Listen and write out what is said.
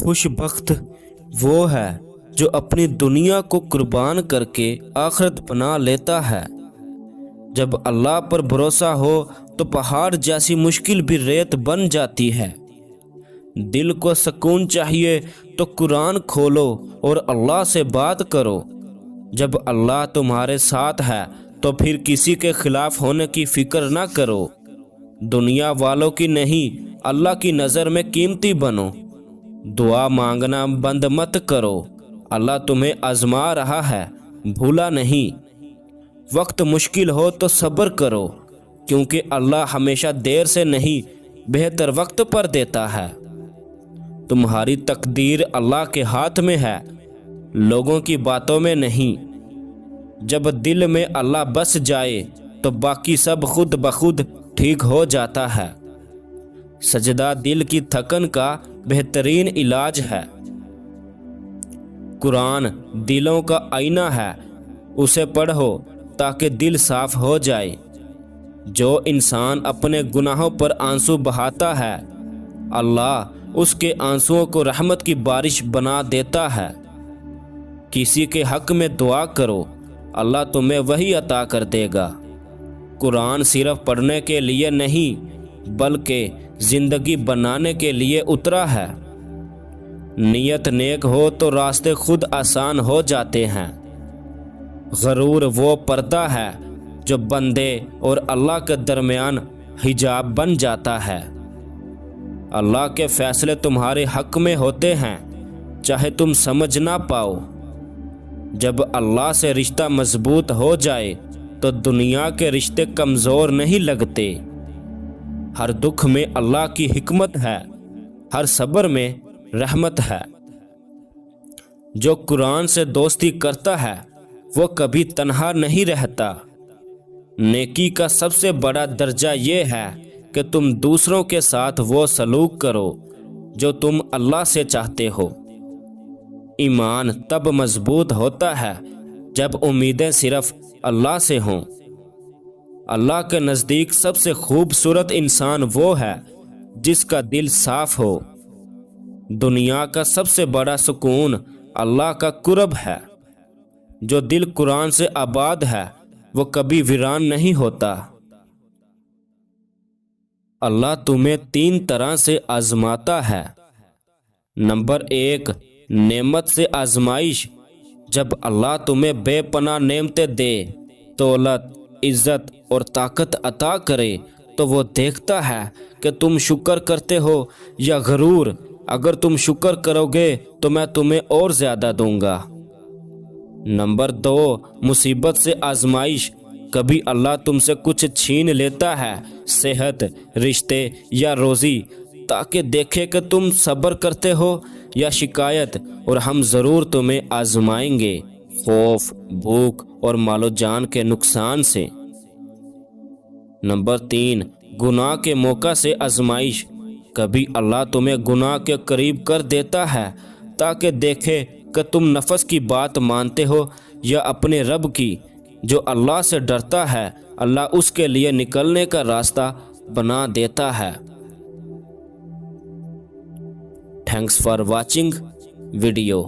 خوش بخت وہ ہے جو اپنی دنیا کو قربان کر کے آخرت بنا لیتا ہے۔ جب اللہ پر بھروسہ ہو تو پہاڑ جیسی مشکل بھی ریت بن جاتی ہے۔ دل کو سکون چاہیے تو قرآن کھولو اور اللہ سے بات کرو۔ جب اللہ تمہارے ساتھ ہے تو پھر کسی کے خلاف ہونے کی فکر نہ کرو۔ دنیا والوں کی نہیں، اللہ کی نظر میں قیمتی بنو۔ دعا مانگنا بند مت کرو، اللہ تمہیں آزما رہا ہے، بھولا نہیں۔ وقت مشکل ہو تو صبر کرو، کیونکہ اللہ ہمیشہ دیر سے نہیں بہتر وقت پر دیتا ہے۔ تمہاری تقدیر اللہ کے ہاتھ میں ہے، لوگوں کی باتوں میں نہیں۔ جب دل میں اللہ بس جائے تو باقی سب خود بخود ٹھیک ہو جاتا ہے۔ سجدہ دل کی تھکن کا بہترین علاج ہے۔ قرآن دلوں کا آئینہ ہے، اسے پڑھو تاکہ دل صاف ہو جائے۔ جو انسان اپنے گناہوں پر آنسو بہاتا ہے، اللہ اس کے آنسوؤں کو رحمت کی بارش بنا دیتا ہے۔ کسی کے حق میں دعا کرو، اللہ تمہیں وہی عطا کر دے گا۔ قرآن صرف پڑھنے کے لیے نہیں بلکہ زندگی بنانے کے لیے اترا ہے۔ نیت نیک ہو تو راستے خود آسان ہو جاتے ہیں۔ غرور وہ پردہ ہے جو بندے اور اللہ کے درمیان حجاب بن جاتا ہے۔ اللہ کے فیصلے تمہارے حق میں ہوتے ہیں، چاہے تم سمجھ نہ پاؤ۔ جب اللہ سے رشتہ مضبوط ہو جائے تو دنیا کے رشتے کمزور نہیں لگتے۔ ہر دکھ میں اللہ کی حکمت ہے، ہر صبر میں رحمت ہے۔ جو قرآن سے دوستی کرتا ہے وہ کبھی تنہا نہیں رہتا۔ نیکی کا سب سے بڑا درجہ یہ ہے کہ تم دوسروں کے ساتھ وہ سلوک کرو جو تم اللہ سے چاہتے ہو۔ ایمان تب مضبوط ہوتا ہے جب امیدیں صرف اللہ سے ہوں۔ اللہ کے نزدیک سب سے خوبصورت انسان وہ ہے جس کا دل صاف ہو۔ دنیا کا سب سے بڑا سکون اللہ کا قرب ہے۔ جو دل قرآن سے آباد ہے وہ کبھی ویران نہیں ہوتا۔ اللہ تمہیں 3 طرح سے آزماتا ہے۔ نمبر 1، نعمت سے آزمائش۔ جب اللہ تمہیں بے پناہ نعمتیں دے، دولت، عزت اور طاقت عطا کرے تو وہ دیکھتا ہے کہ تم شکر کرتے ہو یا غرور۔ اگر تم شکر کرو گے تو میں تمہیں اور زیادہ دوں گا۔ نمبر 2، مصیبت سے آزمائش۔ کبھی اللہ تم سے کچھ چھین لیتا ہے، صحت، رشتے یا روزی، تاکہ دیکھے کہ تم صبر کرتے ہو یا شکایت، اور ہم ضرور تمہیں آزمائیں گے، خوف، بھوک اور مال و جان کے نقصان سے۔ نمبر 3، گناہ کے موقع سے آزمائش۔ کبھی اللہ تمہیں گناہ کے قریب کر دیتا ہے تاکہ دیکھے کہ تم نفس کی بات مانتے ہو یا اپنے رب کی۔ جو اللہ سے ڈرتا ہے اللہ اس کے لیے نکلنے کا راستہ بنا دیتا ہے۔ Thanks for watching video.